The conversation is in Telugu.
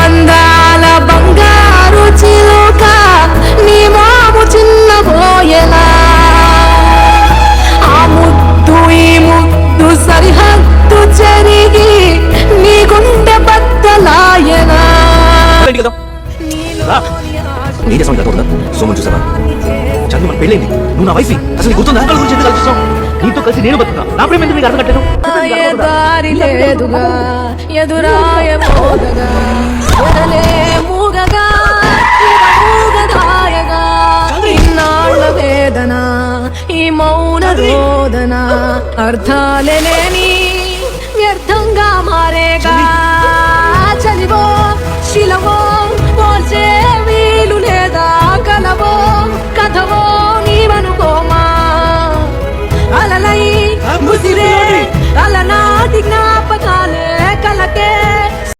అందాల బంగారు చిలుక నీ మాము చిన్న బోయలా ఆ ముద్దు ఈ ముద్దు సరిహద్దు చెరిగి నీ గుండె బద్దలాయనా సోమన్ చూసావా చందు మన పెళ్ళైంది నువ్వు నా వైఫ్ అసలు గుర్తుందా గురించి ఎందుకు ఆలోచిస్తావు నీతో కలిసి నేను బతుకుతా నా ప్రేమ ఎందుకు అర్థం కట్టాను దారి లేదుగా ఎదురాయబోదగా వదలే మూగగా మూగదాయగా ఇన్నాళ్ళ వేదన ఈ మౌన రోదన అర్థాలే లేని వ్యర్థంగా మారేగా